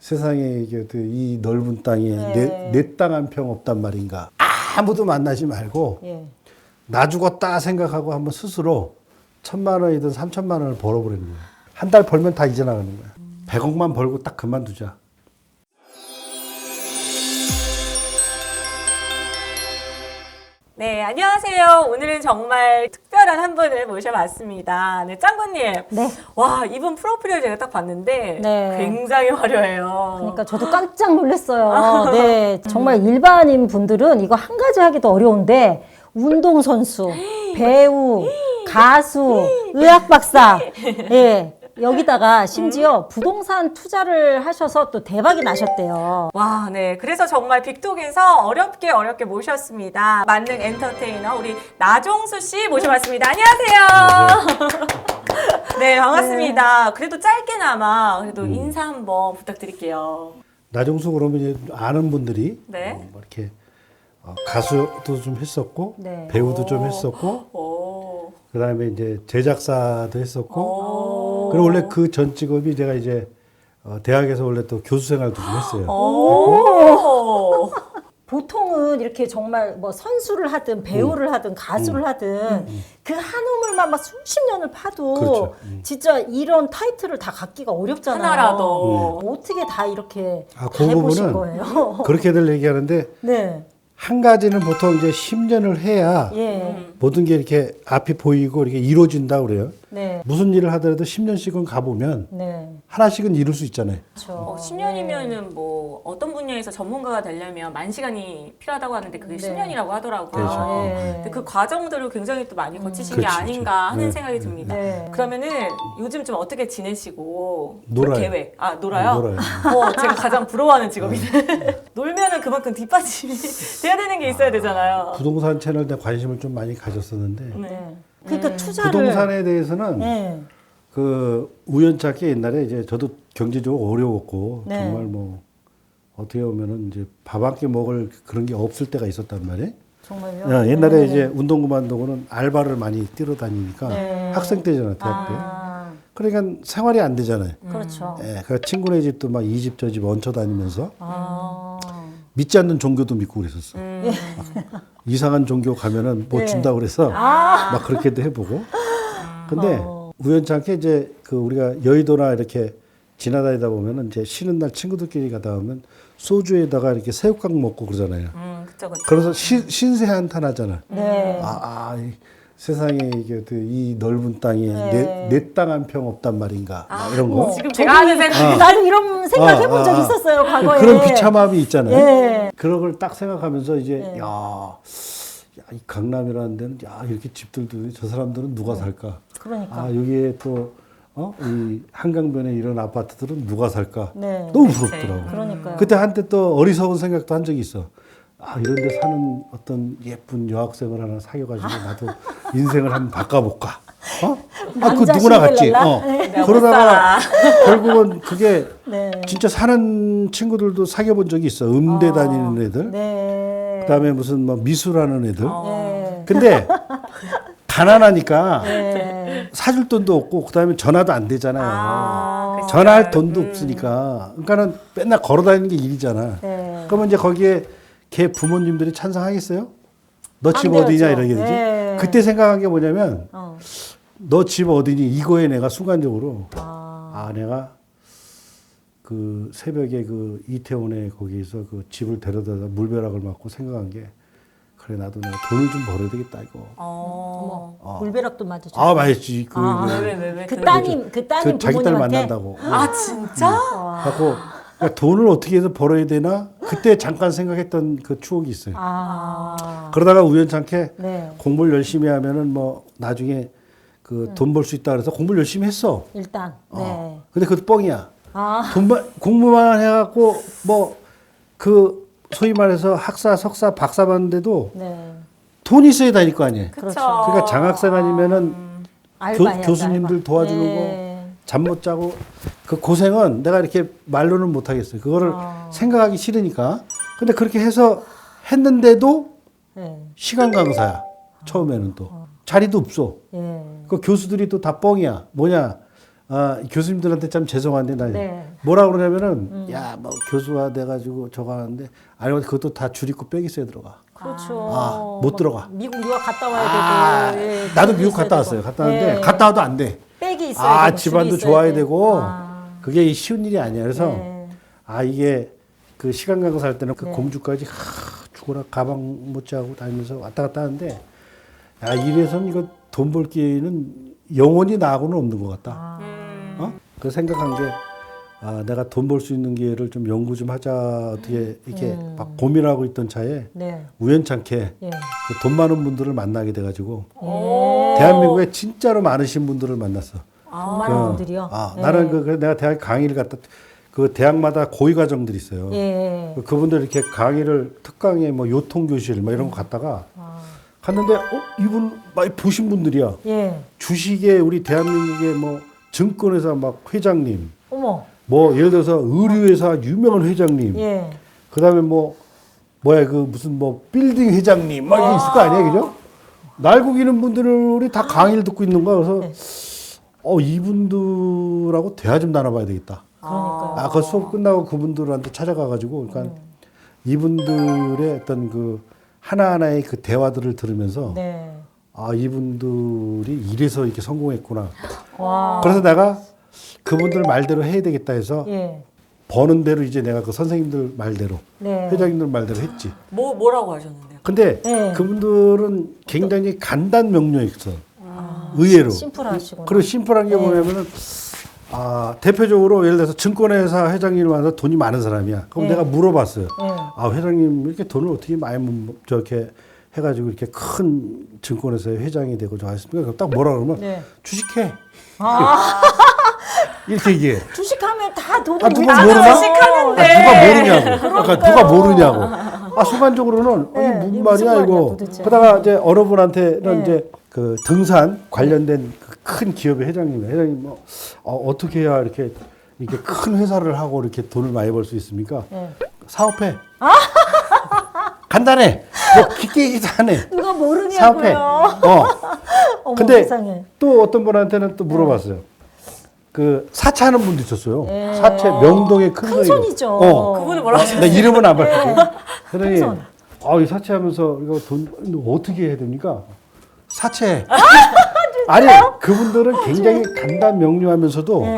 세상에 이 넓은 땅에 네. 내 땅 한 평 없단 말인가. 아무도 만나지 말고 예. 나 죽었다 생각하고 한번 스스로 1,000만 원이든 3,000만 원을 벌어버리는 거야. 한 달 벌면 다 잊어나가는 거야. 100억만 벌고 딱 그만두자. 네, 안녕하세요. 오늘은 정말 특별한 한 분을 모셔봤습니다. 네, 짱구님. 네. 와, 이분 프로필을 제가 딱 봤는데 네. 굉장히 화려해요. 그러니까 저도 깜짝 놀랐어요. 네. 정말 일반인 분들은 이거 한 가지 하기도 어려운데 운동선수, 배우, 가수, 의학 박사. 예. 여기다가 심지어 부동산 투자를 하셔서 또 대박이 나셨대요. 와, 네. 그래서 정말 빅톡에서 어렵게 모셨습니다. 만능 엔터테이너 우리 나종수 씨 모셔봤습니다. 안녕하세요. 네, 반갑습니다. 그래도 짧게나마 그래도 인사 한번 부탁드릴게요. 나정수 그러면 이제 아는 분들이 네. 뭐 이렇게 가수도 좀 했었고 네. 배우도 좀 했었고 오. 그다음에 이제 제작사도 했었고 오. 그리고 원래 그 전 직업이 제가 이제 대학에서 원래 또 교수 생활도 좀 했어요. 오. 보통은 이렇게 정말 뭐 선수를 하든 배우를 하든 가수를 하든 그 한 우물만 막 수십 년을 파도 그렇죠. 진짜 이런 타이틀을 다 갖기가 어렵잖아요. 하나라도. 어떻게 다 이렇게 아, 다 그 해보신 부분은 거예요? 그렇게들 얘기하는데 네. 한 가지는 보통 이제 10년을 해야 예. 모든 게 이렇게 앞이 보이고 이렇게 이루어진다 그래요. 네. 무슨 일을 하더라도 10년씩은 가보면 네. 하나씩은 이룰 수 있잖아요. 그렇죠. 10년이면은 뭐 어떤 분야에서 전문가가 되려면 만 시간이 필요하다고 하는데 그게 네. 10년이라고 하더라고요. 그렇죠. 네. 근데 그 과정들을 굉장히 또 많이 거치신 게 그렇지, 아닌가 하는 그렇지. 생각이 듭니다. 네. 그러면은 요즘 좀 어떻게 지내시고 놀아요. 계획? 아, 놀아요? 놀아요. 제가 가장 부러워하는 직업인데 놀면은 그만큼 뒷받침이 돼야 되는 게 있어야 되잖아요. 부동산 채널에 대한 관심을 좀 많이 가졌었는데 네. 그러니까 투자를 부동산에 대해서는 네. 그 우연찮게 옛날에 이제 저도 경제적으로 어려웠고 네. 정말 뭐 어떻게 보면은 이제 밥 한 끼 먹을 그런 게 없을 때가 있었단 말이에요. 정말요? 야, 옛날에 네. 이제 운동 그만두고는 알바를 많이 뛰러 다니니까 네. 학생 때잖아 대학 때. 아, 그러니까 생활이 안 되잖아요. 그렇죠. 예, 그 친구네 집도 막 이 집 저 집 얹혀 다니면서 아. 믿지 않는 종교도 믿고 그랬었어. 이상한 종교 가면은 뭐 네. 준다고 그래서 막 그렇게도 해보고. 근데 우연찮게 이제 그 우리가 여의도나 이렇게 지나다니다 보면은 이제 쉬는 날 친구들끼리 가다 보면 소주에다가 이렇게 새우깡 먹고 그러잖아요. 그쵸. 그래서 신세 한탄하잖아. 네. 이 세상에 이 넓은 땅에 네. 내 땅 한 평 없단 말인가. 막 이런 거. 지금 제가 하는 생각. 나도 이런 생각 해본 적 있었어요, 과거에. 그런 비참함이 있잖아요. 예. 그런 걸 딱 생각하면서 이제 네. 이 강남이라는 데는 이렇게 집들도 저 사람들은 누가 살까? 그러니까. 여기에 또 이 한강변에 이런 아파트들은 누가 살까? 네. 너무 부럽더라고. 그러니까요. 그때 한때 또 어리석은 생각도 한 적이 있어. 이런 데 사는 어떤 예쁜 여학생을 하나 사귀어가지고 나도 인생을 한번 바꿔볼까? 그 남자 누구나 같지. 신데렐라? 네. 그러다가 결국은 그게 네. 진짜 사는 친구들도 사귀어 본 적이 있어. 음대 다니는 애들. 네. 그다음에 무슨 뭐 미술하는 애들. 네. 근데 가난하니까 네. 사줄 돈도 없고 그다음에 전화도 안 되잖아요. 그쵸. 전화할 돈도 없으니까. 그러니까는 맨날 걸어 다니는 게 일이잖아. 네. 그러면 이제 거기에 걔 부모님들이 찬성하겠어요? 너 집 안 어디냐 되었죠. 이러게 되지. 네. 그때 생각한 게 뭐냐면 어. 너 집 어디니 이거에 내가 순간적으로 아. 내가 그 새벽에 그 이태원에 거기서 그 집을 데려다가 물벼락을 맞고 생각한 게 그래 나도 내가 돈을 좀 벌어야 되겠다 이거. 물벼락도 맞으죠. 맞았지. 왜? 그 따님 그 자기 딸 부모님한테. 만난다고. 진짜? 하고 그러니까 돈을 어떻게 해서 벌어야 되나 그때 잠깐 생각했던 그 추억이 있어요. 그러다가 우연찮게 네. 공부를 열심히 하면은 뭐 나중에 그 돈 벌 수 있다 그래서 공부를 열심히 했어. 일단. 네. 근데 그것도 뻥이야. 아. 공부만 해갖고 뭐 그 소위 말해서 학사, 석사, 박사 받는데도 네. 돈이 있어야 다닐 거 아니에요. 그렇죠. 그러니까 장학생 아니면은 알바해야죠, 교수님들 알바. 도와주고 네. 잠 못 자고 그 고생은 내가 이렇게 말로는 못 하겠어요. 그거를 생각하기 싫으니까. 근데 그렇게 해서 했는데도 네. 시간 강사야. 처음에는 또 자리도 없어. 예. 그 교수들이 또 다 뻥이야. 뭐냐? 교수님들한테 참 죄송한데 나 네. 뭐라 그러냐면은 야 뭐 교수가 돼가지고 저거 하는데 아니 그것도 다 줄이고 빼기 써야 들어가. 그렇죠. 못 막 들어가. 미국 유학 갔다 와야 되고. 예, 나도 빽이 미국 있어야 갔다 되고. 왔어요. 갔다 왔는데 네. 갔다 와도 안 돼. 빽이 있어야 되고. 집안도 줄이 있어야 좋아야 돼. 되고 그게 쉬운 일이 아니야. 그래서 네. 이게 그 시간 강사 할 때는 그 네. 공주까지 죽어라 가방 못 차고 다니면서 왔다 갔다 하는데 이래선 이거 돈 벌 기회는 영원히 나하고는 없는 것 같다. 그 생각한 게 내가 돈 벌 수 있는 기회를 좀 연구 좀 하자 어떻게 이렇게 막 고민하고 있던 차에 네. 우연찮게 예. 그 돈 많은 분들을 만나게 돼가지고 오. 대한민국에 진짜로 많으신 분들을 만났어. 돈 많은 분들이요. 네. 나는 그래서 내가 대학 강의를 갔다 그 대학마다 고위 과정들이 있어요. 예. 그분들 이렇게 강의를 특강에 뭐 요통교실 뭐 이런 거 갔다가 갔는데 이분 많이 보신 분들이야. 예. 주식에 우리 대한민국의 뭐 증권회사 막 회장님, 어머. 뭐 예를 들어서 의류회사 유명한 회장님, 예. 그다음에 그 무슨 뭐 빌딩 회장님 막 이게 있을 거 아니야, 그죠? 날 구기는 분들이 다 강의를 듣고 있는 거야. 그래서 이분들하고 대화 좀 나눠봐야 되겠다. 그러니까요. 그 수업 끝나고 그분들한테 찾아가가지고, 그러니까 이분들의 어떤 그 하나하나의 그 대화들을 들으면서 네. 이분들이 이래서 이렇게 성공했구나. 와. 그래서 내가 그분들 말대로 해야 되겠다 해서 예. 버는 대로 이제 내가 그 선생님들 말대로 네. 회장님들 말대로 했지. 뭐라고 하셨는데요? 근데 네. 그분들은 굉장히 간단 명료했어. 의외로. 심플하시구나. 그리고 심플한 게 뭐냐면은 대표적으로 예를 들어서 증권회사 회장님을 만나서 돈이 많은 사람이야. 그럼 네. 내가 물어봤어요. 네. 회장님 이렇게 돈을 어떻게 많이 저렇게 해가지고 이렇게 큰 증권회사의 회장이 되고 좋아했습니까? 그럼 딱 뭐라 그러면 네. 주식해. 이렇게 얘기해. 주식하면 다 돈을 누가 모으잖아요. 모르나? 주식하는데. 누가 모르냐고. 누가 모르냐고. 순간적으로는 이게 네, 무슨 이게 말이야 무슨 말이야, 이거. 도대체. 그러다가 이제 어느 분한테는 네. 이제 그 등산 관련된 그 큰 기업의 회장님 뭐 어떻게 해야 이렇게 큰 회사를 하고 이렇게 돈을 많이 벌 수 있습니까? 네. 사업해. 간단해. 뭐 깊게 얘기도 안 해. 누가 모르냐고요. 사업해. 어머, 근데 세상에. 또 어떤 분한테는 또 물어봤어요. 그 사채하는 분도 있었어요. 네. 사채 명동의 큰 큰 손이고. 손이죠. 그분은 뭐라 나 하셨어요? 이름은 안 밝힐게. 그러니 손. 이 사채하면서 이거 돈 어떻게 해야 됩니까? 사채. 아니 그분들은 굉장히 간단 명료하면서도 네.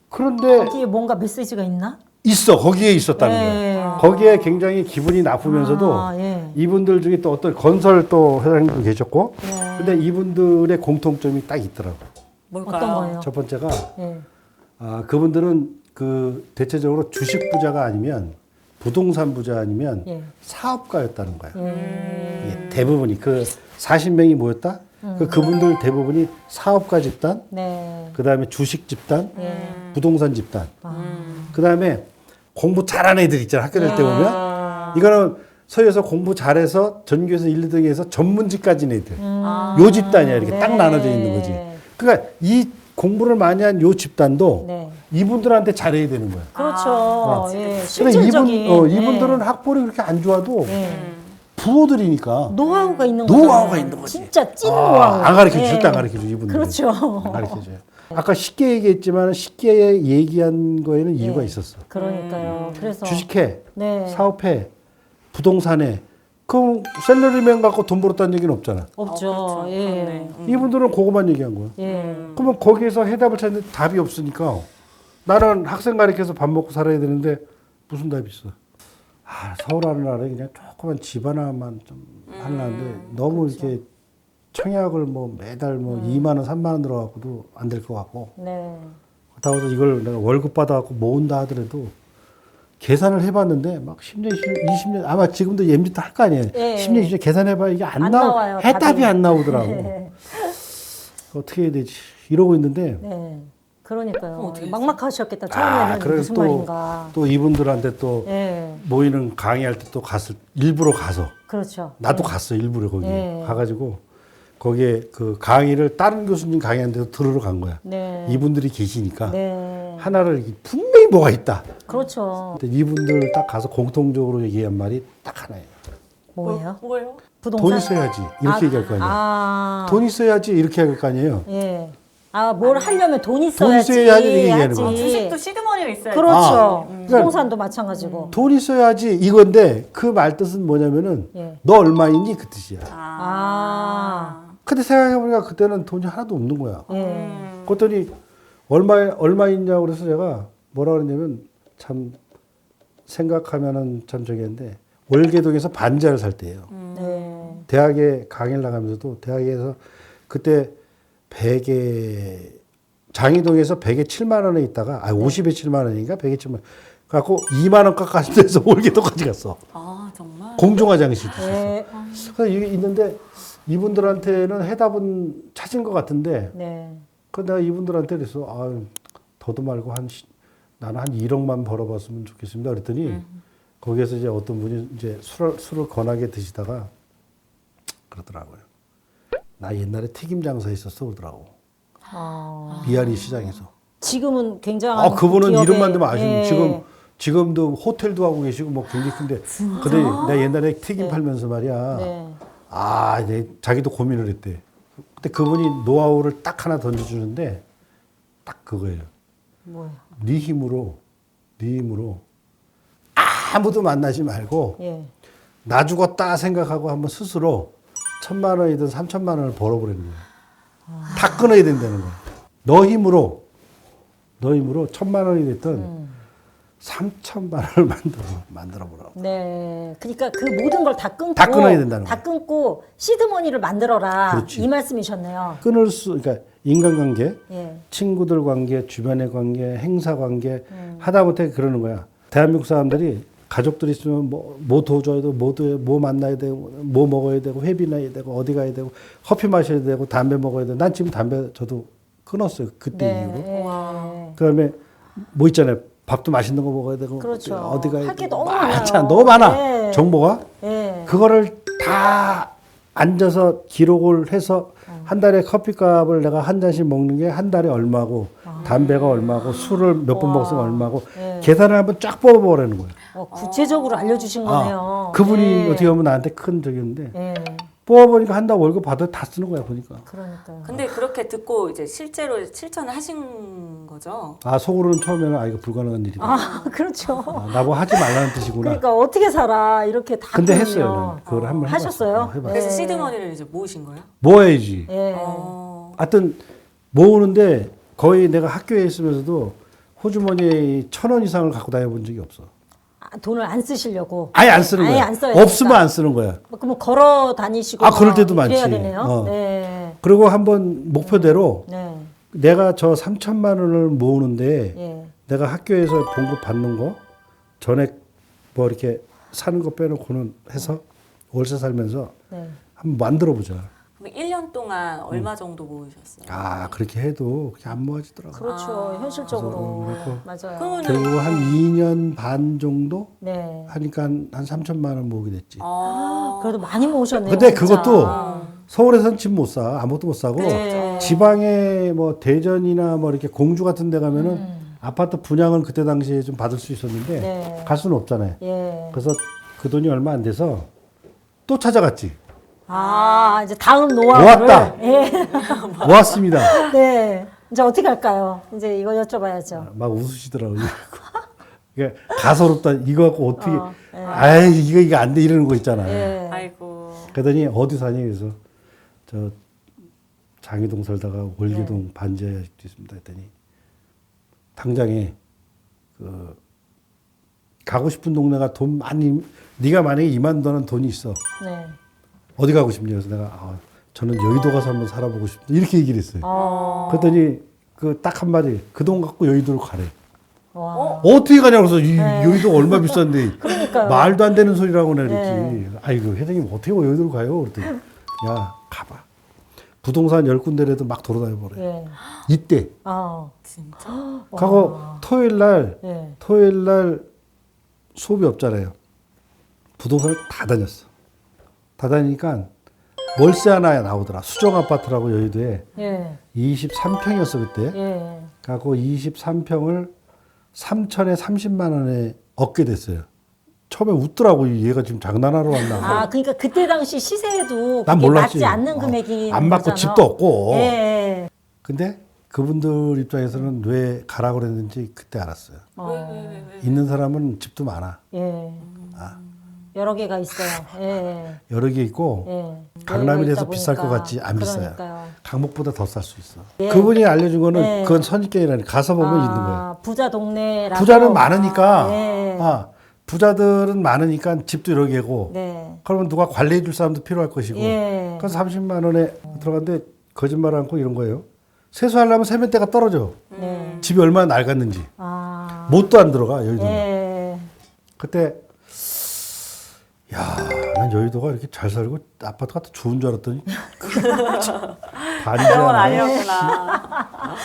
그런데 거기에 뭔가 메시지가 있나? 거기에 있었다는 네. 거예요. 거기에 굉장히 기분이 나쁘면서도 예. 이분들 중에 또 어떤 건설 또 회장님도 계셨고, 네. 근데 이분들의 공통점이 딱 있더라고. 뭘까요? 어떤 거예요? 첫 번째가 예. 그분들은 그 대체적으로 주식 부자가 아니면 부동산 부자 아니면 예. 사업가였다는 거야. 예. 이게 대부분이 그 40명이 모였다. 그분들 대부분이 사업가 집단, 네. 그 다음에 주식 집단, 예. 부동산 집단, 그 다음에 공부 잘하는 애들 있잖아. 학교 다닐 때 보면 이거는 서울에서 공부 잘해서 전교에서 1, 2등해서 전문직 가진 애들. 요 집단이야. 이렇게 딱 네. 나눠져 있는 거지. 그러니까 이 공부를 많이 한 요 집단도 네. 이분들한테 잘해야 되는 거야. 그렇죠. 예. 근데 실질적인. 이분들은 학벌이 그렇게 안 좋아도 예. 부호들이니까 노하우가 있는 노하우가 거잖아요. 있는 거지. 진짜 찐 노하우. 안 가르쳐 줘. 예. 절대 안 가르쳐 줘. 이분들. 그렇죠. 안 가르쳐 줘요. 아까 쉽게 얘기했지만 쉽게 얘기한 거에는 이유가 예. 있었어. 그러니까요. 그래서 주식해, 네. 사업해, 부동산해. 그럼 셀러리맨 갖고 돈 벌었다는 얘기는 없잖아. 없죠. 그렇죠. 예. 그렇네. 이분들은 그거만 얘기한 거야. 예. 그러면 거기에서 해답을 찾는데 답이 없으니까 나는 학생 가르쳐서 밥 먹고 살아야 되는데 무슨 답이 있어? 서울 하는 나라에 그냥 조그만 집 하나만 좀 하려는데 너무 이렇게 청약을 뭐 매달 뭐 2만 원, 3만 원 들어갖고도 안 될 것 같고 네. 그렇다고 해서 이걸 내가 월급 받아갖고 모은다 하더라도 계산을 해봤는데 막 10년, 20년 아마 지금도 예민도 할 거 아니에요. 예. 10년, 20년 계산해봐야 이게 안 나와요, 해답이 답이. 안 나오더라고. 네. 어떻게 해야 되지? 이러고 있는데 네. 그러니까요. 어떻게 했어요? 막막하셨겠다. 처음에는 그래서 무슨 말인가. 또 이분들한테 또 예. 모이는 강의할 때 또 일부러 가서 그렇죠. 나도 갔어 일부러 거기 네. 가가지고 거기에 그 강의를 다른 교수님 강의하는 데서 들으러 간 거야. 네. 이분들이 계시니까 네. 하나를 분명히 뭐가 있다. 그렇죠. 근데 이분들 딱 가서 공통적으로 얘기한 말이 딱 하나예요. 뭐예요? 뭐예요? 부동산? 돈 있어야지 이렇게 얘기할 거 아니에요. 아. 돈 있어야지 이렇게 할 거 아니에요. 예. 아, 뭘 하려면 돈 돈 있어야지. 있어야지 이렇게 얘기하는 하지. 거야. 주식도 시드머니가 있어요. 그렇죠. 그러니까 부동산도 마찬가지고. 돈 있어야지 이건데 그 말 뜻은 뭐냐면은 예. 너 얼마 있니 그 뜻이야. 아. 근데 생각해보니까 그때는 돈이 하나도 없는 거야. 예. 그랬더니 얼마 있냐고 그래서 제가 뭐라 그랬냐면 참 생각하면은 참 저기인데 월계동에서 반지하를 살 때예요. 네. 대학에 강의를 나가면서도 대학에서 그때 베개 장이동에서 베개 7만 원에 있다가 50에 7만 원인가 베개 7만 원 갖고 2만 원 깎아서 돼서 월계동까지 갔어. 아, 정말. 공중화장실도 있었어. 네. 그래서 이게 있는데 이분들한테는 해답은 찾은 것 같은데 네. 그 내가 이분들한테 그래서 더도 말고 나는 한 1억만 벌어봤으면 좋겠습니다. 그랬더니 거기에서 이제 어떤 분이 이제 술을 권하게 드시다가 그러더라고요. 나 옛날에 튀김 장사 있었어 그러더라고. 미아리 시장에서. 지금은 굉장한 그분은 기업에- 이름만 되면 아시고 예. 지금도 호텔도 하고 계시고 뭐 굉장히 큰데. 근데 내가 옛날에 튀김 팔면서 말이야. 네. 자기도 고민을 했대. 근데 그분이 노하우를 딱 하나 던져주는데 딱 그거예요. 뭐야? 네 힘으로 아무도 만나지 말고 예. 나 죽었다 생각하고 한번 스스로 1,000만 원이든 3,000만 원을 벌어버리는 거야. 다 끊어야 된다는 거야. 너 힘으로 1,000만 원이 됐든 3,000만 원을 만들어 보라고. 네. 그러니까 그 모든 걸 다 끊고 다 끊어야 된다는 다 끊고 시드머니를 만들어라. 그렇지. 이 말씀이셨네요. 그러니까 인간관계, 예. 친구들 관계, 주변의 관계, 행사 관계 하다못해 그러는 거야. 대한민국 사람들이 가족들이 있으면 뭐 도와줘야 되고 뭐 만나야 되고 뭐 먹어야 되고 회비 내야 되고 어디 가야 되고 커피 마셔야 되고 담배 먹어야 되고 난 지금 담배 저도 끊었어요. 그때 이후로. 예. 그다음에 뭐 있잖아요. 밥도 맛있는 거 먹어야 되고 그렇죠. 어디 가야 할게 되고 너무 많아요. 많잖아. 너무 많아. 네. 정보가. 예. 그거를 다 앉아서 기록을 해서 한 달에 커피값을 내가 한 잔씩 먹는 게 한 달에 얼마고 담배가 얼마고 술을 몇 번 먹으면 얼마고 계산을 한번 쫙 뽑아보라는 거예요. 구체적으로 알려주신 거네요. 그분이 예. 어떻게 보면 나한테 큰 적이었는데 예. 뽑아보니까 한 달 월급 받아 다 쓰는 거야 보니까. 그러니까요. 근데 그렇게 듣고 이제 실제로 실천을 하신 거죠? 속으로는 처음에는 이거 불가능한 일이다. 그렇죠. 나보고 하지 말라는 뜻이구나. 그러니까 어떻게 살아 이렇게 다. 근데 끊으면. 했어요. 저는. 그걸 한번 하셨어요? 해봤어요. 그래서 네. 시드머니를 이제 모으신 거예요? 모아야지. 예. 하여튼 모으는데 거의 내가 학교에 있으면서도 호주머니에 1,000원 이상을 갖고 다녀본 적이 없어. 돈을 안 쓰시려고. 아예 안 쓰는 아예 거야. 안 써야 없으면 되니까. 안 쓰는 거야. 그럼 걸어 다니시고. 그럴 때도 많지. 이래야 되네요. 네. 그리고 한번 목표대로 네. 내가 저 3,000만 원을 모으는데 예. 내가 학교에서 봉급 받는 거 전에 뭐 이렇게 사는 거 빼놓고는 해서 월세 살면서 네. 한번 만들어 보자. 그럼 1년 동안 얼마 정도 모으셨어요? 그렇게 해도 그게 안 모아지더라고. 그렇죠. 현실적으로. 그래서 맞아요. 그러면은 결국 한 2년 반 정도 네. 하니까 한 3,000만 원 모으게 됐지. 그래도 많이 모으셨네요. 근데 진짜. 그것도 서울에선 집 못 사. 아무것도 못 사고 네. 지방에 뭐 대전이나 뭐 이렇게 공주 같은 데 가면은 아파트 분양을 그때 당시에 좀 받을 수 있었는데 네. 갈 수는 없잖아요. 예. 그래서 그 돈이 얼마 안 돼서 또 찾아갔지. 이제 다음 노하우를. 모았다. 예. 모았습니다. 네. 이제 어떻게 할까요? 이제 이거 여쭤봐야죠. 막 웃으시더라고요. 이게 가소롭다. 이거 갖고 어떻게, 예. 이거 안 돼. 이러는 거 있잖아요. 예. 아이고. 그러더니 어디 사니? 그래서 저 장이동 살다가 월계동 네. 반지하에 아직도 있습니다. 했더니 당장에 그 가고 싶은 동네가 돈 많이, 네가 만약에 2만 원은 돈이 있어. 네. 어디 가고 싶냐? 그래서 내가 저는 여의도 가서 한번 살아보고 싶다. 이렇게 얘기를 했어요. 그랬더니 그 딱 한마디 그 돈 갖고 여의도로 가래. 와. 어떻게 가냐고 그래서 여의도 얼마 비싼데 그러니까요. 말도 안 되는 소리라고 내가 그랬지. 네. 아이고 회장님 어떻게 여의도로 가요? 그랬더니 야 가봐. 부동산 10군데라도 막 돌아다녀 보래. 예. 이때 진짜? 가고 토요일 날 수업이 없잖아요. 부동산을 다 다녔어. 다 다니니까 월세 하나 나오더라. 수정 아파트라고 여의도에 예. 23평이었어 그때. 예. 갖고 23평을 3천에 30만 원에 얻게 됐어요. 처음에 웃더라고. 얘가 지금 장난하러 왔나. 그러니까 그때 당시 시세에도 난 그게 몰랐지. 맞지 않는 금액이 안 맞고 거잖아. 집도 없고. 예. 근데 그분들 입장에서는 왜 가라고 그랬는지 그때 알았어요. 왜? 있는 사람은 집도 많아. 예. 아. 여러 개가 있어요. 예. 여러 개 있고 예. 강남이라서 여유가 있다 비쌀 것 보니까. 같지 안 비싸요. 그러니까요. 강북보다 더 쌀 수 있어. 예. 그분이 알려준 거는 예. 그건 선입견이라니 가서 보면 있는 거예요. 부자 동네라고. 부자는 많으니까 예. 부자들은 많으니까 집도 여러 개고 네. 그러면 누가 관리해 줄 사람도 필요할 것이고 예. 그래서 30만 원에 들어갔는데 거짓말 않고 이런 거예요. 세수하려면 세면대가 떨어져. 네. 집이 얼마나 낡았는지. 아. 못도 안 들어가 여의도는. 예. 그때 야, 난 여의도가 이렇게 잘 살고 아파트가 더 좋은 줄 알았더니 반이지 그런 건 않아. 아니었구나.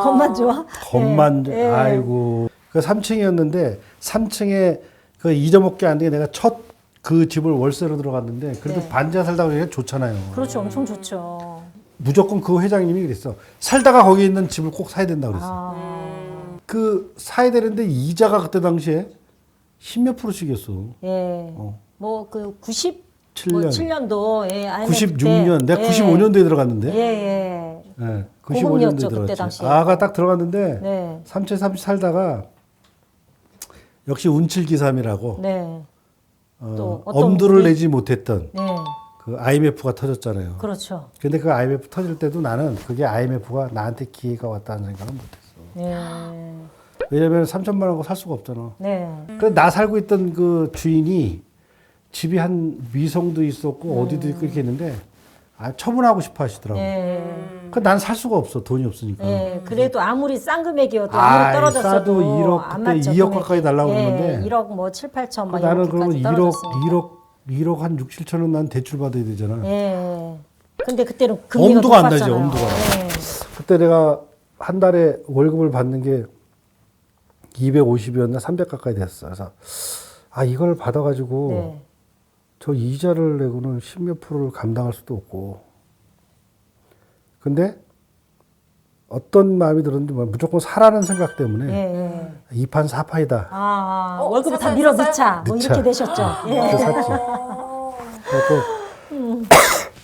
겉만 좋아? 겉만 예. 아이고 그 3층이었는데 3층에 그 잊어먹게 안 되게 내가 첫 그 집을 월세로 들어갔는데 그래도 네. 반지하 살다 보니까 좋잖아요. 그렇죠. 엄청 좋죠. 무조건 그 회장님이 그랬어. 살다가 거기 있는 집을 꼭 사야 된다 그랬어. 아. 그 사야 되는데 이자가 그때 당시에 10몇 프로씩이었어. 예. 어. 뭐 그 97년. 7년. 예. IMF 96년. 때. 내가 예. 95년도에 들어갔는데. 예, 예. 네, 고금리였죠, 95년도에 그때 들어갔지. 당시에. 아가 딱 들어갔는데 네. 3층 3층 살다가 역시 운칠기삼이라고 네. 또 어떤 엄두를 분이? 내지 못했던 네. 그 IMF가 터졌잖아요. 그렇죠. 근데 그 IMF 터질 때도 나는 그게 IMF가 나한테 기회가 왔다는 생각은 못했어. 네. 왜냐면 3천만 원고 살 수가 없잖아. 네. 근데 나 살고 있던 그 주인이 집이 한 위성도 있었고 어디도 있고 이렇게 있는데 처분하고 싶어 하시더라고. 네. 난 살 수가 없어. 돈이 없으니까. 네. 그래도 아무리 싼 금액이어도 아무리 떨어졌어도 싸도 1억 안 그때 맞죠, 2억 금액이. 가까이 달라고 예, 그러는데 1억 뭐 7, 8천 막 나는 그러면 이렇게까지 1억 떨어졌으니까. 1억 한 6, 7천 원 난 대출 받아야 되잖아. 예. 근데 그때는 금리가 엄두가 안 나지, 높았잖아요. 엄두가. 예. 그때 내가 한 달에 월급을 받는 게 250이었나 300 가까이 됐어. 그래서 이걸 받아가지고 네. 저 이자를 내고는 10몇 프로를 감당할 수도 없고. 근데 어떤 마음이 들었는데 무조건 사라는 생각 때문에 예, 예. 2판 4판이다. 월급을 다 샀어요? 밀어 넣자. 뭐 넣자. 이렇게 되셨죠. 예. 그래서 샀지. 그래서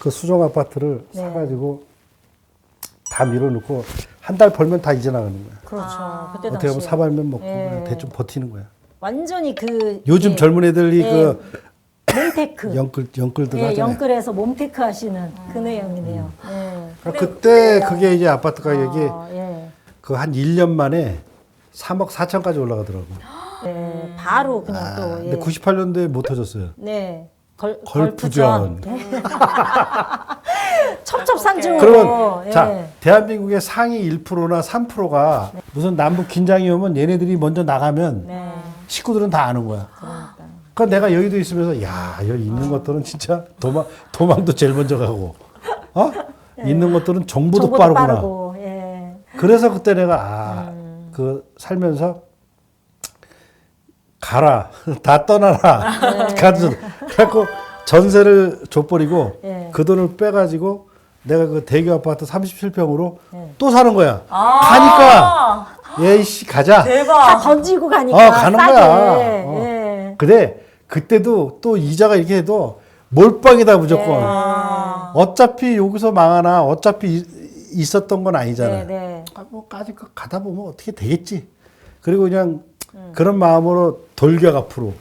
그 수종 아파트를 네. 사가지고 다 밀어놓고 한 달 벌면 다 이제 나가는 거야. 그렇죠. 그때 어떻게 보면 당시에. 사발면 먹고 예. 그냥 대충 버티는 거야. 완전히 그 요즘 예, 젊은 애들이 예. 몸테크. 영끌들 예, 하잖아요. 영끌에서 몸테크 하시는 그 내용이네요. 예. 그러니까 그때 그게 이제 아파트 가격이 예. 그 한 1년 만에 3억 4천까지 올라가더라고. 예. 바로 그냥 또 예. 근데 98년도에 못 터졌어요. 네. 걸프전. 첩첩산중으로. 그러면 예. 자 대한민국의 상위 1%나 3%가 무슨 남북 긴장이 오면 얘네들이 먼저 나가면 네. 식구들은 다 아는 거야. 그러니까. 그러니까 내가 여의도 있으면서 야 여기 있는 것들은 진짜 도망도 제일 먼저 가고 있는 것들은 정보도 빠르구나. 빠르고. 예. 그래서 그때 내가 그 살면서 가라 다 떠나라 그래갖고 전세를 줘버리고 네. 그 돈을 빼가지고 내가 그 대교 아파트 37평으로 네. 또 사는 거야. 가니까 예이씨 가자. 다 대박. 던지고 가니까 가는 싸게. 거야. 예. 근데 그때도 또 이자가 이렇게 해도 몰빵이다 무조건. 네. 어차피 여기서 망하나 어차피 있었던 건 아니잖아. 네, 네. 뭐 까짓 거 가다 보면 어떻게 되겠지. 그리고 그냥 그런 마음으로 돌격 앞으로.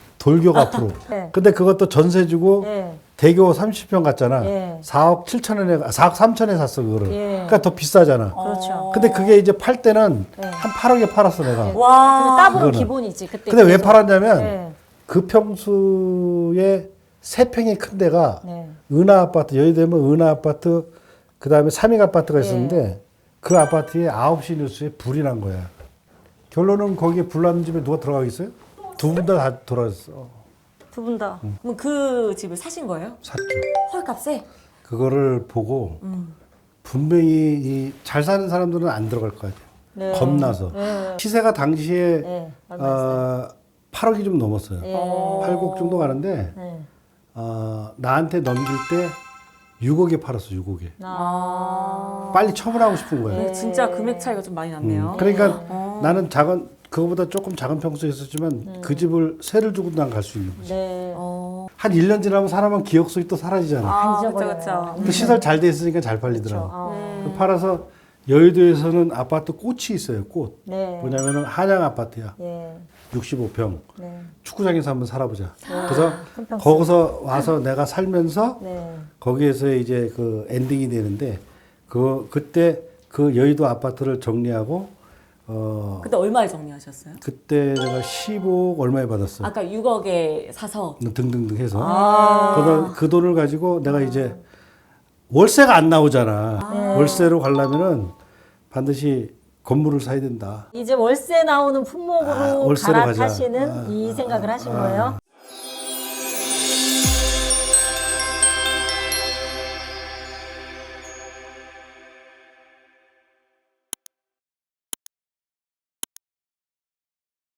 네. 근데 그것도 전세 주고 네. 대교 30평 갔잖아. 네. 4억 7천원에 4억 3천에 샀어 그거를. 예. 그러니까 더 비싸잖아. 그렇죠. 근데 그게 이제 팔 때는 네. 한 8억에 팔았어 내가. 와. 따보는 그거는. 기본이지 그때. 근데 왜 계속. 팔았냐면 네. 그 평수에 3평이 큰 데가 네. 은하 아파트, 여의도면 은하 아파트, 그 다음에 삼익 아파트가 있었는데 네. 그 아파트에 9시 뉴스에 불이 난 거야. 결론은 거기에 불 났는 집에 누가 들어가겠어요? 두 분 다 돌아갔어. 두 분 다. 그럼 그 집을 사신 거예요? 샀죠. 헐값에? 그거를 보고 분명히 잘 사는 사람들은 안 들어갈 거 아니에요. 네. 겁나서. 네. 시세가 당시에 네. 얼마였어요? 8억이 좀 넘었어요. 예. 8억 정도 가는데 네. 나한테 넘길 때 6억에 팔았어. 6억에. 빨리 처분하고 싶은 거야. 네, 진짜 금액 차이가 좀 많이 났네요. 그러니까 나는 그거보다 조금 작은 평수에 있었지만 그 집을 세를 주고 난 갈 수 있는 거지. 네. 한 1년 지나면 사람은 기억 속이 또 사라지잖아. 아, 잊어버려요. 그쵸. 또 시설 잘 돼 있으니까 잘 팔리더라고. 아. 그 팔아서 여의도에서는 아파트 꽃이 있어요. 꽃. 네. 뭐냐면은 한양 아파트야. 예. 65평. 네. 축구장에서 한번 살아보자. 그래서 큰 평수. 거기서 와서 내가 살면서 네. 거기에서 이제 그 엔딩이 되는데 그때 그 여의도 아파트를 정리하고 그때 얼마에 정리하셨어요? 그때 내가 15억 얼마에 받았어. 아까 6억에 사서. 등등등 해서. 아. 그 돈을 가지고 내가 이제 월세가 안 나오잖아. 월세로 가려면은 반드시 건물을 사야 된다. 이제 월세 나오는 품목으로 월세로 가자. 갈아타시는 이 생각을 하신 거예요?